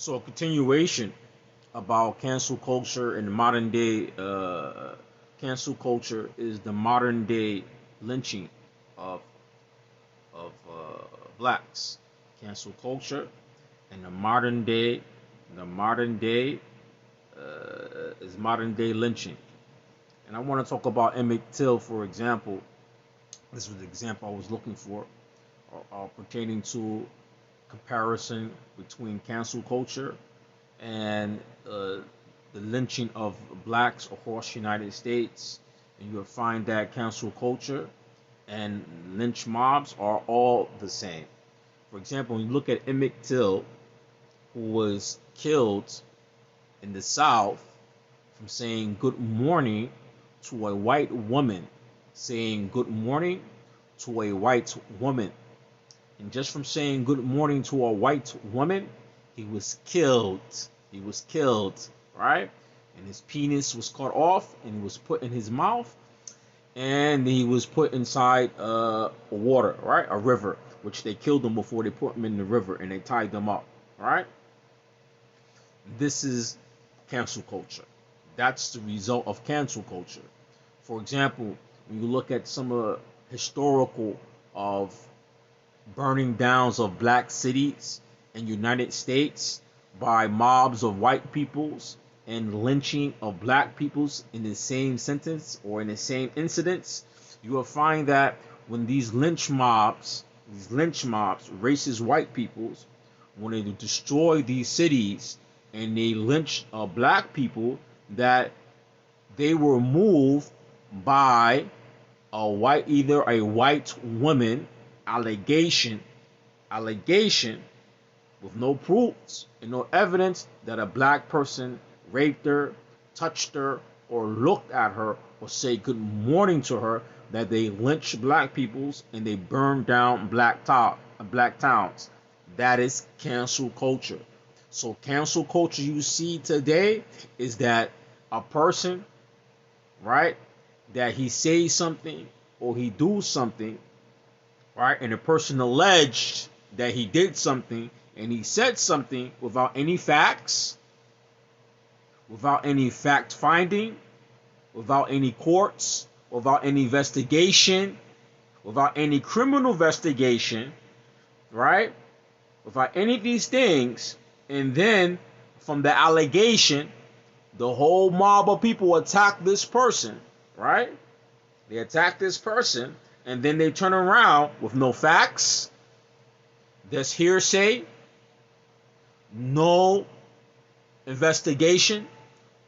So a continuation about cancel culture and modern day cancel culture is the modern day lynching of blacks. Cancel culture and the modern day is modern day lynching. And I want to talk about Emmett Till, for example. This was the example I was looking for, pertaining to comparison between cancel culture and the lynching of blacks across the United States. And you'll find that cancel culture and lynch mobs are all the same. For example, when you look at Emmett Till, who was killed in the South from saying good morning to a white woman, saying good morning to a white woman. And just from saying good morning to a white woman, he was killed. He was killed, right? And his penis was cut off and he was put in his mouth and he was put inside water, right? A river, which they killed him before they put him in the river and they tied them up, right? This is cancel culture. That's the result of cancel culture. For example, when you look at some historical of burning downs of black cities in United States by mobs of white peoples and lynching of black peoples in the same sentence or in the same incidents, you will find that when these lynch mobs, racist white peoples, when they destroy these cities and they lynch black people, that they were moved by either a white woman allegation with no proofs and no evidence that a black person raped her, touched her, or looked at her or say good morning to her, that they lynched black peoples and they burned down black towns. That is cancel culture. So cancel culture you see today is that a person, right, that he says something or he do something, right, and the person alleged that he did something and he said something without any facts, without any fact finding, without any courts, without any investigation, without any criminal investigation, right, without any of these things, and then from the allegation, the whole mob of people attack this person, right? They attack this person, and then they turn around with no facts. There's hearsay, no investigation,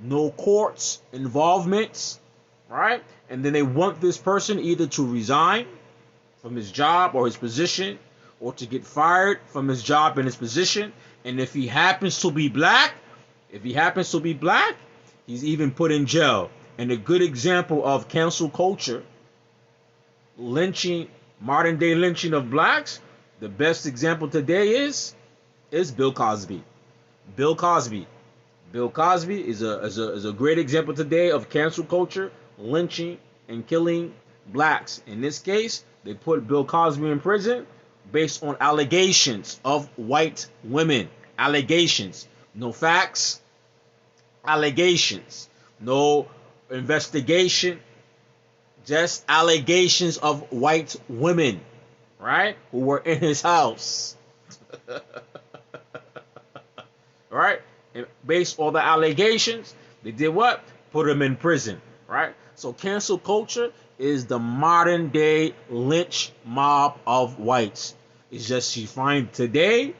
no courts involvements, right? And then they want this person either to resign from his job or his position, or to get fired from his job and his position. And if he happens to be black, he's even put in jail. And a good example of cancel culture, lynching, modern day lynching of blacks, the best example today is Bill Cosby. Bill Cosby. Bill Cosby is a great example today of cancel culture, lynching and killing blacks. In this case, they put Bill Cosby in prison based on allegations of white women. Allegations. No facts. Allegations. No investigation. Just allegations of white women, right? Who were in his house. Right? And based on the allegations, they did what? Put him in prison, right? So cancel culture is the modern day lynch mob of whites. It's just you find today,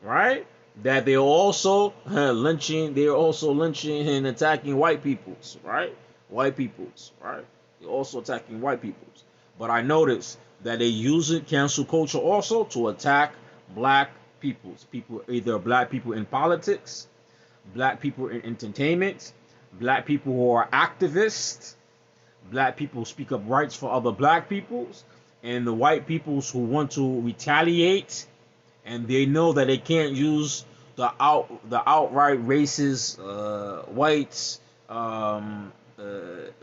right, that they're also lynching and attacking white peoples, right? White peoples, right? They're also attacking white peoples. But I noticed that they use it, cancel culture, also to attack black peoples. People, either black people in politics, black people in entertainment, black people who are activists, black people who speak up rights for other black peoples, and the white peoples who want to retaliate, and they know that they can't use the outright racist whites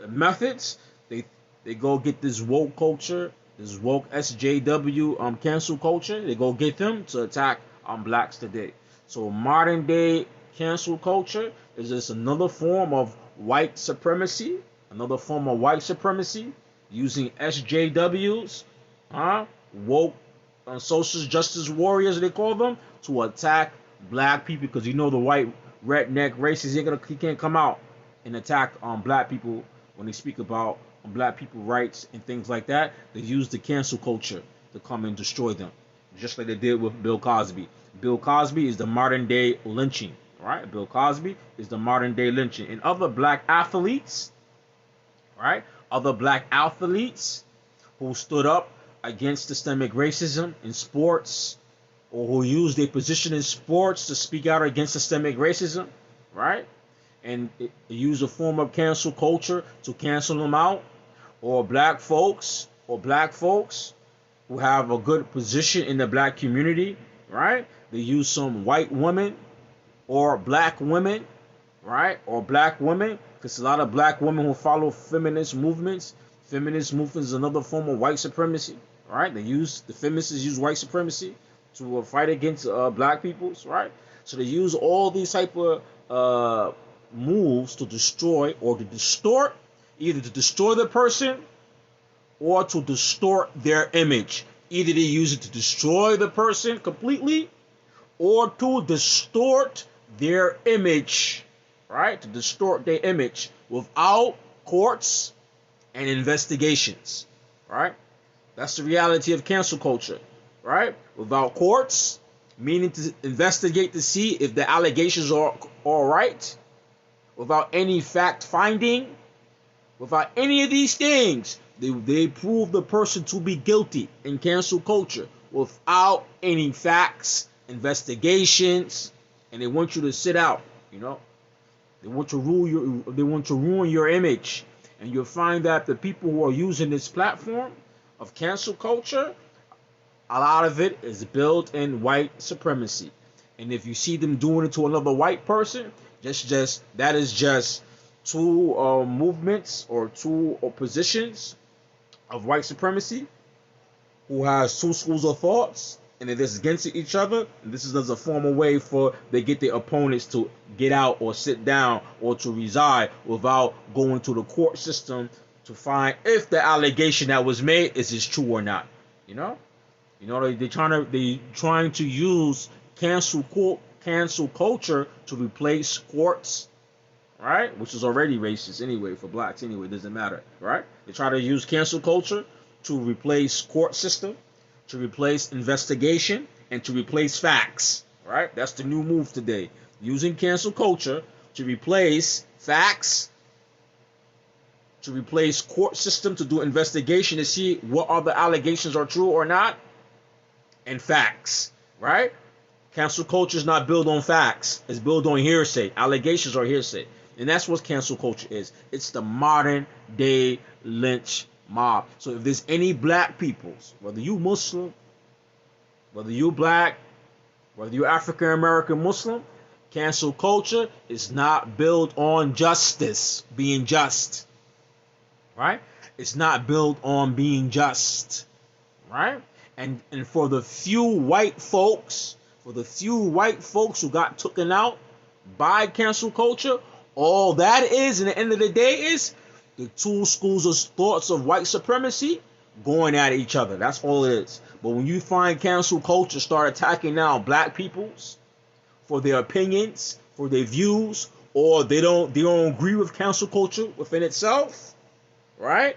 methods. They go get this woke culture, this woke SJW cancel culture. They go get them to attack blacks today. So modern day cancel culture is just another form of white supremacy, using SJWs, woke social justice warriors they call them, to attack black people, because the white redneck racists he can't come out and attack black people when they speak about black people rights and things like that. They use the cancel culture to come and destroy them, just like they did with Bill Cosby. Bill Cosby is the modern day lynching, right? Bill Cosby is the modern day lynching. And other black athletes, right? Other black athletes who stood up against systemic racism in sports, or who used their position in sports to speak out against systemic racism, right? And use a form of cancel culture to cancel them out, or black folks who have a good position in the black community, right? They use some white women or black women, right? Or black women, because a lot of black women who follow feminist movements. Feminist movements is another form of white supremacy, right? The feminists use white supremacy to fight against black peoples, right? So they use all these type of moves to destroy or to distort, either to destroy the person or to distort their image. Either they use it to destroy the person completely or to distort their image, right? To distort their image without courts and investigations, right? That's the reality of cancel culture, right? Without courts, meaning to investigate to see if the allegations are all right, without any fact finding, without any of these things, they prove the person to be guilty in cancel culture without any facts, investigations, and they want you to sit out. They want to ruin your image, and you'll find that the people who are using this platform of cancel culture, a lot of it is built in white supremacy. And if you see them doing it to another white person, that is just two movements or two positions of white supremacy who has two schools of thoughts, and it is against each other. And this is as a formal way for they get their opponents to get out or sit down or to reside without going to the court system to find if the allegation that was made is true or not. They're trying to use cancel culture to replace courts, right? Which is already racist anyway for blacks anyway. It doesn't matter, right? They try to use cancel culture to replace court system, to replace investigation, and to replace facts, right? That's the new move today. Using cancel culture to replace facts, to replace court system to do investigation to see what other allegations are true or not, and facts, right? Cancel culture is not built on facts. It's built on hearsay. Allegations are hearsay. And that's what cancel culture is. It's the modern day lynch mob. So if there's any black peoples, whether you Muslim, whether you black, whether you African American Muslim, cancel culture is not built on justice, being just, right? It's not built on being just, right? And for the few white folks, who got taken out by cancel culture, all that is, in the end of the day, is the two schools of thoughts of white supremacy going at each other. That's all it is. But when you find cancel culture start attacking now black peoples for their opinions, for their views, or they don't agree with cancel culture within itself, right?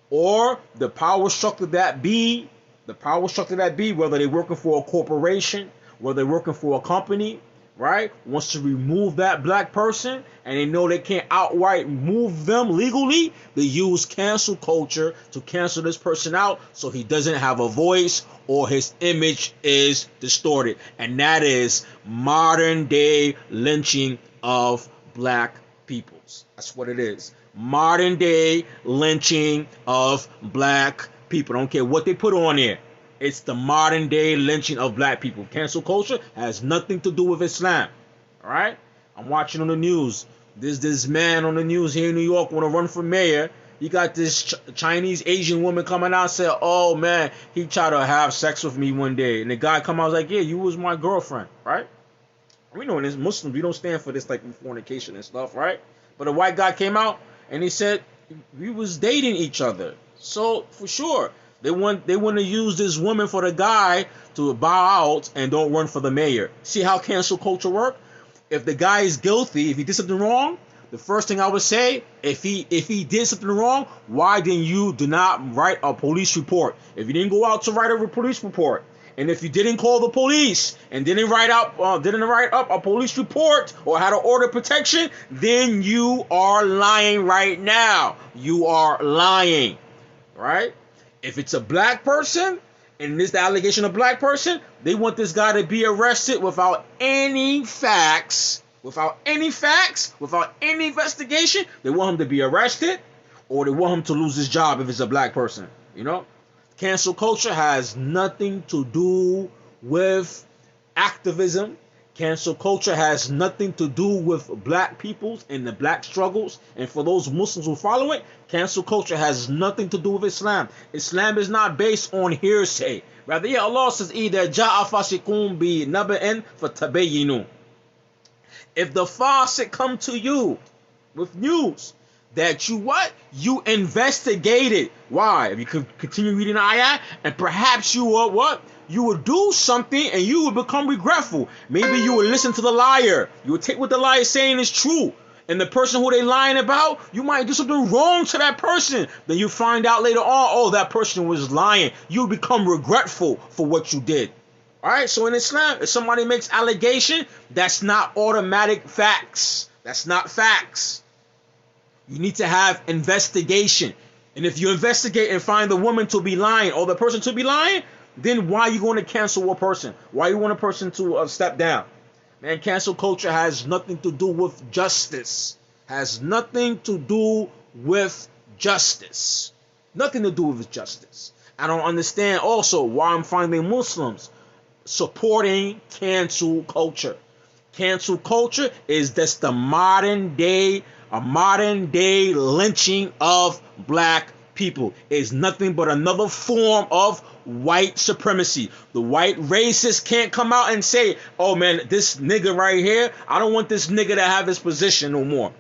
Or the power structure that be, whether they're working for a corporation, whether they're working for a company, right, wants to remove that black person, and they know they can't outright remove them legally, they use cancel culture to cancel this person out so he doesn't have a voice or his image is distorted. And that is modern day lynching of black peoples. That's what it is. Modern day lynching of black people. I don't care what they put on there. It's the modern day lynching of black people. Cancel culture has nothing to do with Islam. All right? I'm watching on the news. There's this man on the news here in New York want to run for mayor. You got this Chinese Asian woman coming out and say, oh man, he tried to have sex with me one day. And the guy come out and was like, yeah, you was my girlfriend, right? We know in this Muslims, we don't stand for this type of fornication and stuff, right? But a white guy came out and he said we was dating each other. So for sure, they want to use this woman for the guy to bow out and don't run for the mayor. See how cancel culture work? If the guy is guilty, if he did something wrong, the first thing I would say, if he did something wrong, why didn't you do not write a police report? If you didn't go out to write a police report, and if you didn't call the police and didn't write up a police report or had an order of protection, then you are lying right now. You are lying, right? If it's a black person and this the allegation of black person, they want this guy to be arrested without any facts, without any investigation. They want him to be arrested, or they want him to lose his job if it's a black person. You know, cancel culture has nothing to do with activism. Cancel culture has nothing to do with black peoples and the black struggles. And for those Muslims who follow it, cancel culture has nothing to do with Islam. Islam is not based on hearsay. Rather, yeah, Allah says, either ja'a fasiqun bi naba'in fatabayyinu. If the fasiq come to you with news that you investigated. Why? If you could continue reading the ayah, and perhaps you will you would do something and you would become regretful. Maybe you would listen to the liar. You would take what the liar is saying is true. And the person who they lying about, you might do something wrong to that person. Then you find out later on, oh, that person was lying. You become regretful for what you did. All right, so in Islam, if somebody makes allegation, that's not automatic facts. That's not facts. You need to have investigation. And if you investigate and find the woman to be lying or the person to be lying, then why are you going to cancel a person? Why you want a person to step down? Man, cancel culture has nothing to do with justice. Has nothing to do with justice. Nothing to do with justice. I don't understand also why I'm finding Muslims supporting cancel culture. Cancel culture is just the modern day lynching of black people. It's nothing but another form of white supremacy. The white racists can't come out and say, oh man, this nigga right here, I don't want this nigga to have his position no more.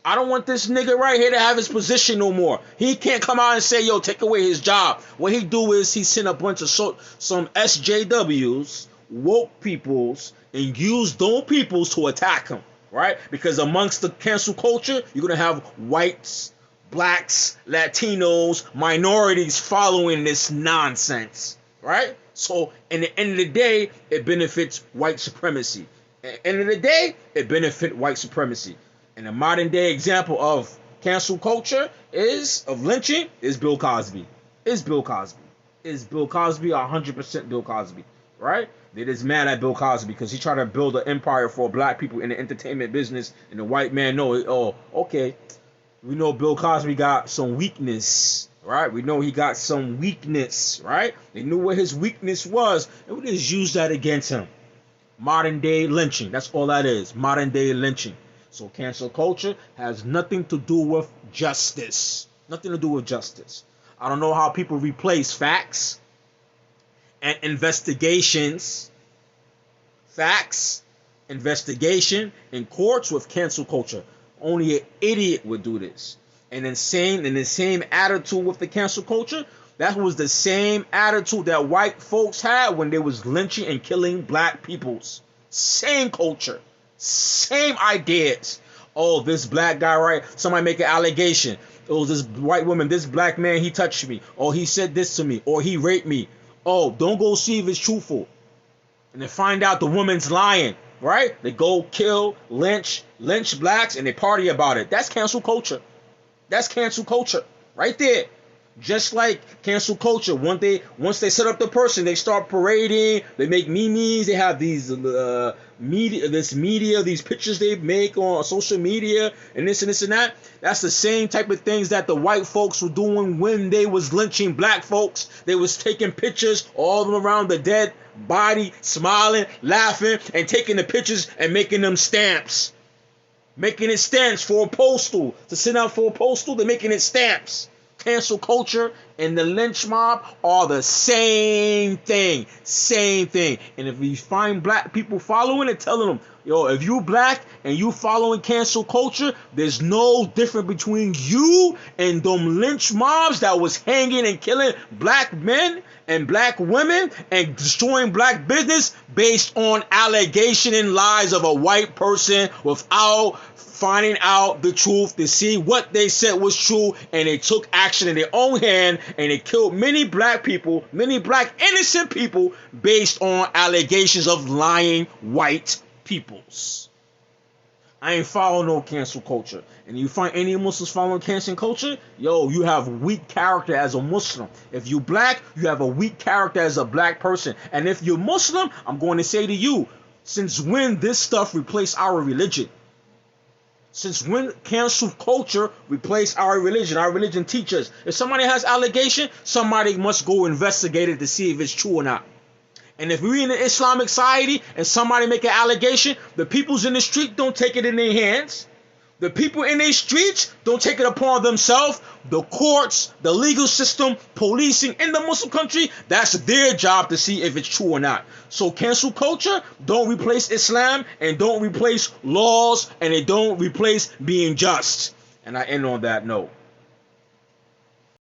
I don't want this nigga right here to have his position no more. He can't come out and say, yo, take away his job. What he do is he send a bunch of some SJWs, woke peoples, and use those peoples to attack him, right? Because amongst the cancel culture, you're going to have whites, blacks, Latinos, minorities following this nonsense, right? So, in the end of the day, it benefits white supremacy. At the end of the day, it benefits white supremacy. And a modern day example of cancel culture of lynching is Bill Cosby. Is Bill Cosby 100% Bill Cosby, right? They just mad at Bill Cosby because he tried to build an empire for black people in the entertainment business, and the white man know it. Oh, okay. We know Bill Cosby got some weakness, right? We know he got some weakness, right? They knew what his weakness was, and we just used that against him. Modern day lynching. That's all that is. Modern day lynching. So cancel culture has nothing to do with justice. Nothing to do with justice. I don't know how people replace facts and investigations. Facts, investigation in courts with cancel culture. Only an idiot would do this. And the same attitude with the cancel culture, that was the same attitude that white folks had when they was lynching and killing black peoples. Same culture. Same ideas. Oh, this black guy, right? Somebody make an allegation. Oh, this white woman, this black man, he touched me. Or he said this to me. Or he raped me. Oh, don't go see if it's truthful. And they find out the woman's lying, right? They go kill, lynch blacks, and they party about it. That's cancel culture. That's cancel culture right there. Just like cancel culture, once they set up the person, they start parading, they make memes, they have these media, these pictures they make on social media, and this and this and that. That's the same type of things that the white folks were doing when they was lynching black folks. They was taking pictures all around the dead body, smiling, laughing, and taking the pictures and making them stamps. Making it stamps for a postal. To send out for a postal, they're making it stamps. cancel culture and the lynch mob are the same thing. Same thing. And if you find black people following it, telling them, yo, if you black and you following cancel culture, there's no difference between you and them lynch mobs that was hanging and killing black men and black women and destroying black business based on allegation and lies of a white person without finding out the truth to see what they said was true, and they took action in their own hand and they killed many black people, many black innocent people based on allegations of lying white peoples. I ain't following no cancel culture. And you find any Muslims following cancel culture, yo, you have weak character as a Muslim. If you black, you have a weak character as a black person. And if you're Muslim, I'm going to say to you, since when this stuff replaced our religion? Since when cancel culture replaced our religion? Our religion teaches if somebody has allegation, somebody must go investigate it to see if it's true or not. And if we're in an Islamic society and somebody make an allegation, the peoples in the street don't take it in their hands. The people in their streets don't take it upon themselves. The courts, the legal system, policing in the Muslim country, that's their job to see if it's true or not. So cancel culture don't replace Islam and don't replace laws and it don't replace being just. And I end on that note.